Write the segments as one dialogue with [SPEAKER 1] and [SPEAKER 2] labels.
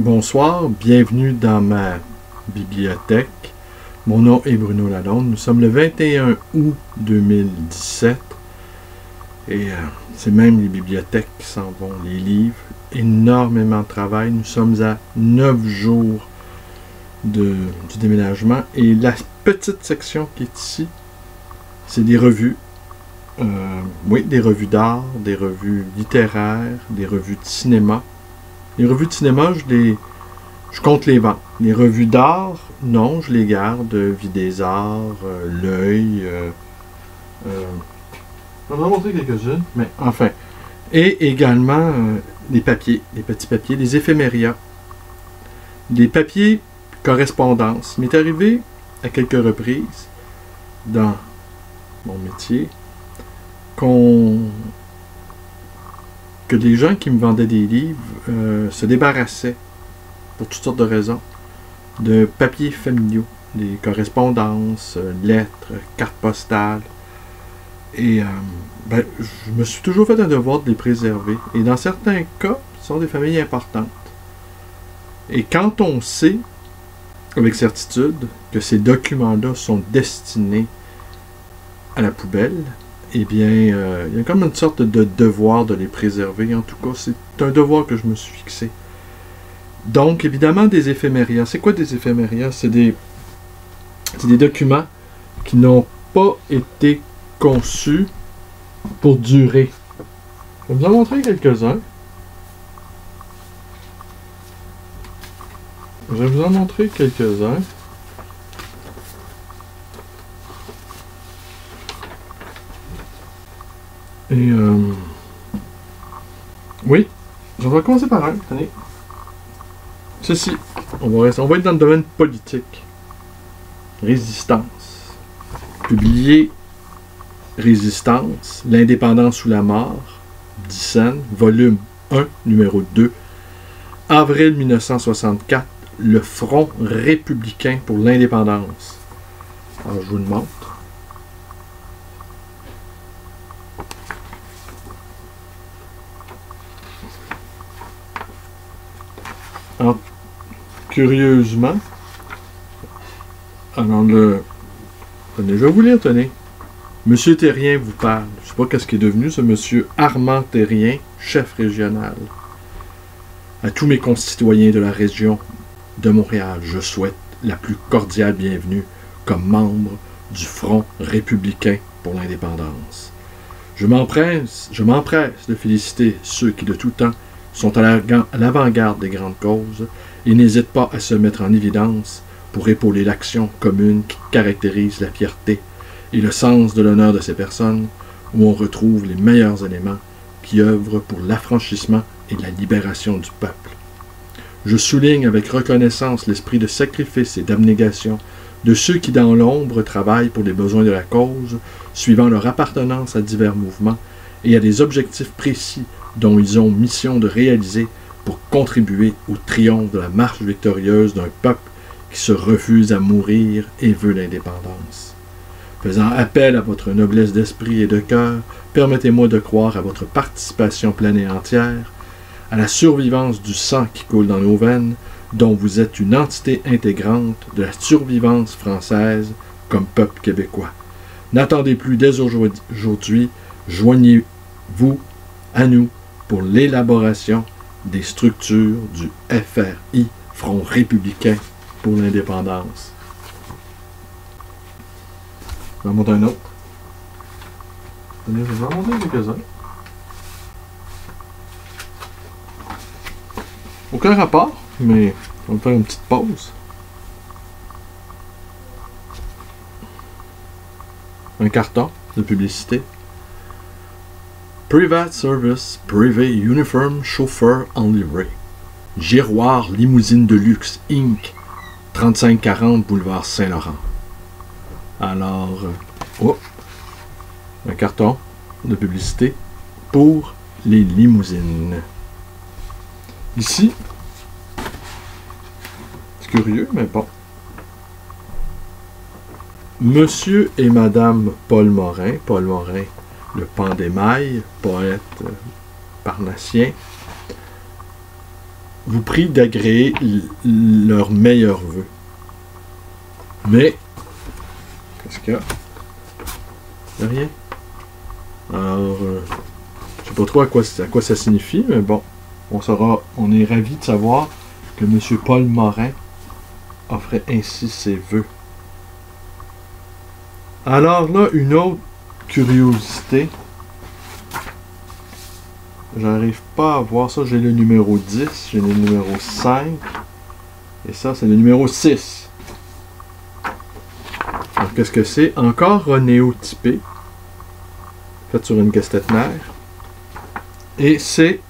[SPEAKER 1] Bonsoir, bienvenue dans ma bibliothèque. Mon nom est Bruno Lalonde. Nous sommes le 21 août 2017 et c'est même les bibliothèques qui s'en vont, les livres. Énormément de travail. Nous sommes à 9 jours du déménagement et la petite section qui est ici, c'est des revues. Oui, des revues d'art, des revues littéraires, des revues de cinéma. Les revues de cinéma, je compte les vendre. Les revues d'art, non, je les garde. Vie des arts, l'œil. Je vais en montrer quelques-unes, mais enfin. Et également des papiers, des petits papiers, des éphéméria. Des papiers correspondance. Il m'est arrivé à quelques reprises dans mon métier que des gens qui me vendaient des livres se débarrassaient, pour toutes sortes de raisons, de papiers familiaux, des correspondances, lettres, cartes postales. Et je me suis toujours fait un devoir de les préserver. Et dans certains cas, ce sont des familles importantes. Et quand on sait, avec certitude, que ces documents-là sont destinés à la poubelle, eh bien, il y a comme une sorte de devoir de les préserver. En tout cas, c'est un devoir que je me suis fixé. Donc, évidemment, des éphéméria. C'est quoi des éphéméria? C'est des documents qui n'ont pas été conçus pour durer. Je vais vous en montrer quelques-uns. Et oui, je vais commencer par un. Tenez. Ceci, on va être dans le domaine politique. Résistance. Publié Résistance, l'indépendance ou la mort, Dixon, volume 1, numéro 2, avril 1964, le Front républicain pour l'indépendance. Alors, je vous le montre. Alors, curieusement, tenez, je vais vous lire, tenez. Monsieur Terrien vous parle. Je ne sais pas qu'est-ce qui est devenu ce monsieur Armand Terrien, chef régional. À tous mes concitoyens de la région de Montréal, je souhaite la plus cordiale bienvenue comme membre du Front républicain pour l'indépendance. Je m'empresse de féliciter ceux qui de tout temps sont à l'avant-garde des grandes causes et n'hésitent pas à se mettre en évidence pour épauler l'action commune qui caractérise la fierté et le sens de l'honneur de ces personnes, où on retrouve les meilleurs éléments qui œuvrent pour l'affranchissement et la libération du peuple. Je souligne avec reconnaissance l'esprit de sacrifice et d'abnégation de ceux qui dans l'ombre travaillent pour les besoins de la cause, suivant leur appartenance à divers mouvements et à des objectifs précis dont ils ont mission de réaliser pour contribuer au triomphe de la marche victorieuse d'un peuple qui se refuse à mourir et veut l'indépendance. Faisant appel à votre noblesse d'esprit et de cœur, permettez-moi de croire à votre participation pleine et entière, à la survivance du sang qui coule dans nos veines, dont vous êtes une entité intégrante de la survivance française comme peuple québécois. N'attendez plus dès aujourd'hui, joignez-vous à nous pour l'élaboration des structures du FRI, Front républicain pour l'indépendance. Je vais en montrer un autre. Je vais en montrer quelques-uns. Aucun rapport, mais on va faire une petite pause. Un carton de publicité. Private Service, Privé Uniform Chauffeur en livrée. Giroir Limousine de Luxe, Inc. 3540 Boulevard Saint-Laurent. Alors, un carton de publicité pour les limousines. Ici, c'est curieux, mais bon. Monsieur et Madame Paul Morin, le Pandémaille, poète parnassien, vous prie d'agréer leurs meilleurs vœux. Mais, qu'est-ce qu'il y a? Il n'y a rien. Alors, je sais pas trop à quoi ça signifie, mais bon, on est ravis de savoir que M. Paul Morin offrait ainsi ses vœux. Alors là, une autre curiosité. J'arrive pas à voir ça. J'ai le numéro 10, j'ai le numéro 5. Et ça, c'est le numéro 6. Alors, qu'est-ce que c'est? Encore un néotypé. Fait sur une casse-tête-mère. Et c'est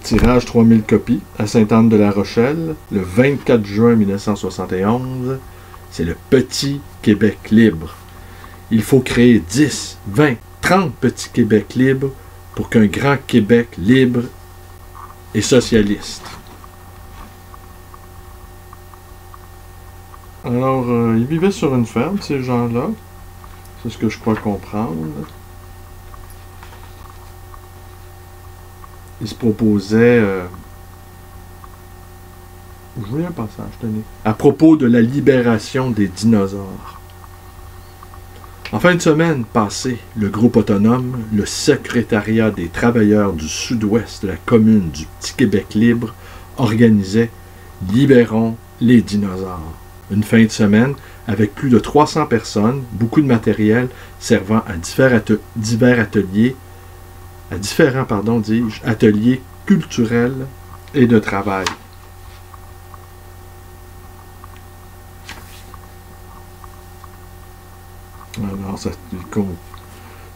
[SPEAKER 1] tirage 3000 copies à Sainte-Anne-de-la-Rochelle, le 24 juin 1971. C'est le Petit Québec libre. Il faut créer 10, 20, 30 petits Québec libres pour qu'un grand Québec libre et socialiste. Alors, ils vivaient sur une ferme, ces gens-là. C'est ce que je crois comprendre. Ils se proposaient... je voulais un passage, tenez. À propos de la libération des dinosaures. En fin de semaine passée, le groupe autonome, le secrétariat des travailleurs du sud-ouest de la commune du Petit-Québec libre, organisait « Libérons les dinosaures ». Une fin de semaine avec plus de 300 personnes, beaucoup de matériel servant à différents ateliers culturels et de travail. Alors,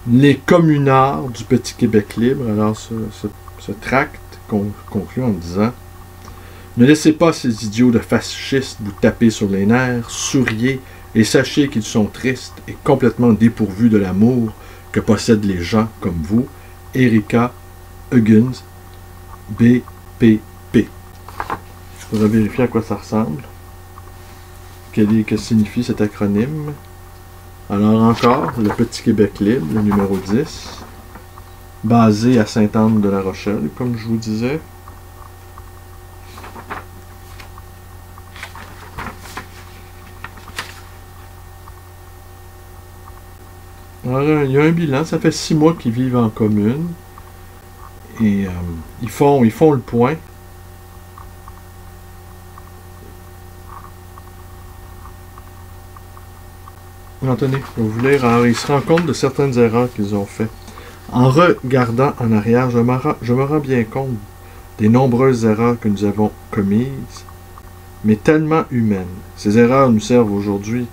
[SPEAKER 1] les communards du Petit Québec libre, alors ce tract conclut en disant « Ne laissez pas ces idiots de fascistes vous taper sur les nerfs, souriez et sachez qu'ils sont tristes et complètement dépourvus de l'amour que possèdent les gens comme vous, Erika Huggins, BPP. » Je voudrais vérifier à quoi ça ressemble. Que signifie cet acronyme. Alors encore, le Petit Québec libre, le numéro 10, basé à Sainte-Anne-de-la-Rochelle, comme je vous disais. Alors, il y a un bilan, ça fait 6 mois qu'ils vivent en commune. Et ils font le point. Tenez, je vais vous lire. Alors, ils se rendent compte de certaines erreurs qu'ils ont faites. En regardant en arrière, je me rends bien compte des nombreuses erreurs que nous avons commises, mais tellement humaines. Ces erreurs nous servent aujourd'hui,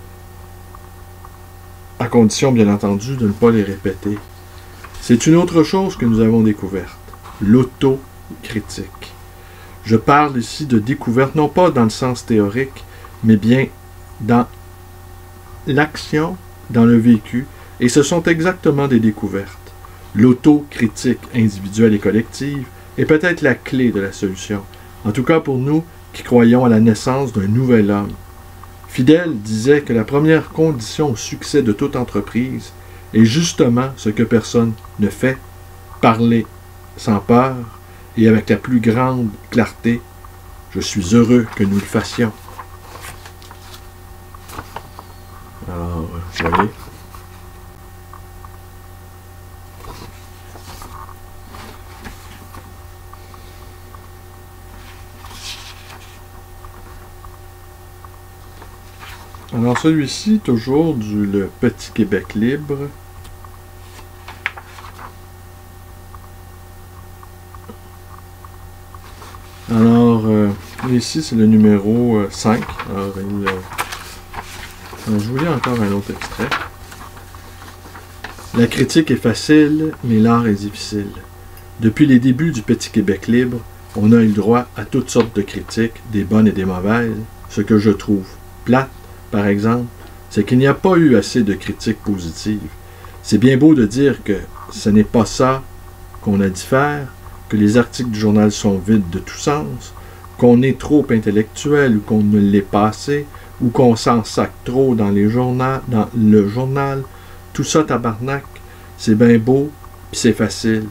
[SPEAKER 1] à condition, bien entendu, de ne pas les répéter. C'est une autre chose que nous avons découverte, l'autocritique. Je parle ici de découverte, non pas dans le sens théorique, mais bien dans l'action, dans le vécu, et ce sont exactement des découvertes. L'autocritique individuelle et collective est peut-être la clé de la solution, en tout cas pour nous qui croyons à la naissance d'un nouvel homme. Fidel disait que la première condition au succès de toute entreprise est justement ce que personne ne fait, parler sans peur et avec la plus grande clarté. Je suis heureux que nous le fassions. Alors, vous voyez. Alors, celui-ci, toujours le Petit Québec libre. Alors, ici, c'est le numéro 5. Alors, je vous lis encore un autre extrait. La critique est facile, mais l'art est difficile. Depuis les débuts du Petit Québec libre, on a eu le droit à toutes sortes de critiques, des bonnes et des mauvaises. Ce que je trouve plate, par exemple, c'est qu'il n'y a pas eu assez de critiques positives. C'est bien beau de dire que ce n'est pas ça qu'on a dit faire, que les articles du journal sont vides de tout sens, qu'on est trop intellectuel ou qu'on ne l'est pas assez, ou qu'on s'en sac trop dans le journal. Tout ça, tabarnak, c'est bien beau, puis c'est facile.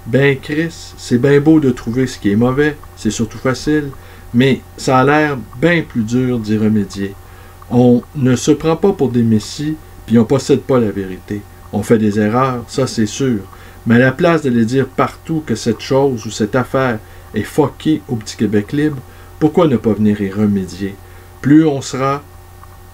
[SPEAKER 1] Ben Chris, c'est bien beau de trouver ce qui est mauvais, c'est surtout facile, mais ça a l'air bien plus dur d'y remédier. On ne se prend pas pour des messies, puis on possède pas la vérité. On fait des erreurs, ça c'est sûr, mais à la place d'aller dire partout que cette chose ou cette affaire est fuckée au petit Québec libre, pourquoi ne pas venir y remédier? Plus on sera,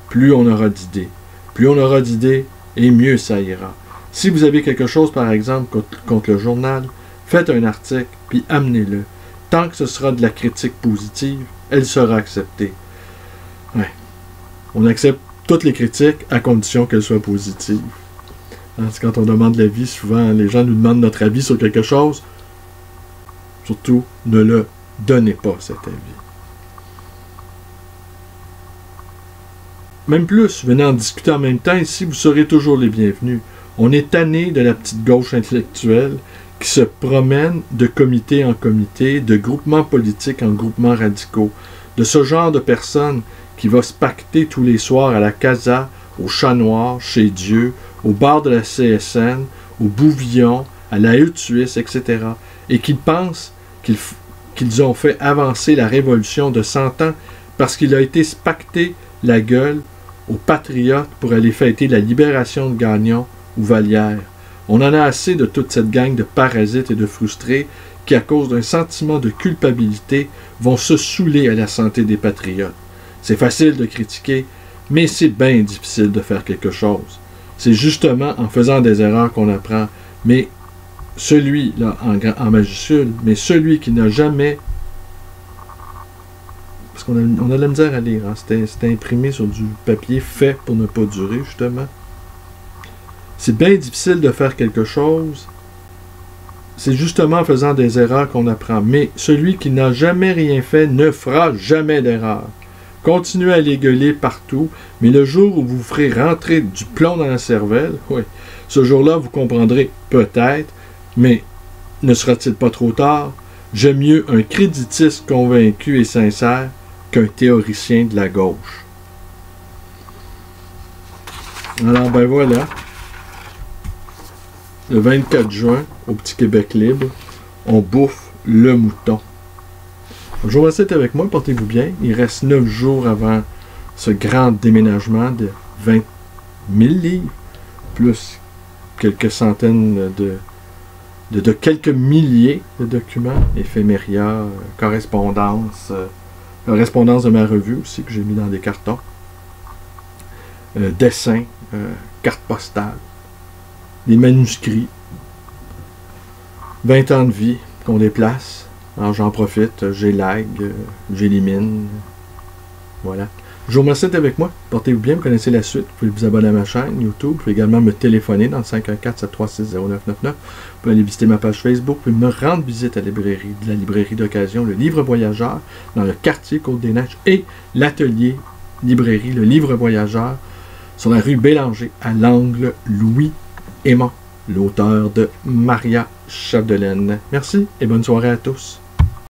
[SPEAKER 1] plus on aura d'idées. Plus on aura d'idées, et mieux ça ira. Si vous avez quelque chose, par exemple, contre le journal, faites un article, puis amenez-le. Tant que ce sera de la critique positive, elle sera acceptée. Ouais. On accepte toutes les critiques à condition qu'elles soient positives. Hein, c'est quand on demande l'avis, souvent, les gens nous demandent notre avis sur quelque chose. Surtout, ne le donnez pas, cet avis. Même plus, venez en discuter en même temps, ici, vous serez toujours les bienvenus. On est tanné de la petite gauche intellectuelle qui se promène de comité en comité, de groupement politique en groupement radicaux, de ce genre de personnes qui va se pacter tous les soirs à la Casa, au Chat Noir, chez Dieu, au bar de la CSN, au Bouvillon, à la Hutte Suisse, etc., et qui pensent qu'ils ont fait avancer la révolution de 100 ans parce qu'il a été pacté la gueule aux patriotes pour aller fêter la libération de Gagnon ou Vallière. On en a assez de toute cette gang de parasites et de frustrés qui, à cause d'un sentiment de culpabilité, vont se saouler à la santé des patriotes. C'est facile de critiquer, mais c'est bien difficile de faire quelque chose. C'est justement en faisant des erreurs qu'on apprend. Mais celui, là, en majuscule, mais celui qui n'a jamais... Parce qu'on a de la misère à lire, hein? C'était imprimé sur du papier fait pour ne pas durer, justement. C'est bien difficile de faire quelque chose. C'est justement en faisant des erreurs qu'on apprend. Mais celui qui n'a jamais rien fait ne fera jamais d'erreur. Continuez à les gueuler partout, mais le jour où vous ferez rentrer du plomb dans la cervelle, oui, ce jour-là, vous comprendrez peut-être, mais ne sera-t-il pas trop tard? J'aime mieux un créditiste convaincu et sincère qu'un théoricien de la gauche. Alors, ben voilà. Le 24 juin, au Petit Québec libre, on bouffe le mouton. Je vous remercie d'être avec moi, portez-vous bien. Il reste 9 jours avant ce grand déménagement de 20 000 livres, plus quelques centaines de quelques milliers de documents, éphéméria, correspondance de ma revue aussi, que j'ai mis dans des cartons, dessins, cartes postales, des manuscrits, 20 ans de vie qu'on déplace. Alors j'en profite, j'élague, j'élimine. Voilà. Je vous remercie d'être avec moi. Portez-vous bien, vous connaissez la suite. Vous pouvez vous abonner à ma chaîne YouTube. Vous pouvez également me téléphoner dans le 514-736-0999. Vous pouvez aller visiter ma page Facebook. Vous pouvez me rendre visite à la librairie d'occasion, le Livre Voyageur, dans le quartier Côte-des-Neiges, et l'atelier librairie, le Livre Voyageur, sur la rue Bélanger, à l'angle Louis-Aimant, l'auteur de Maria Chapdelaine. Merci et bonne soirée à tous.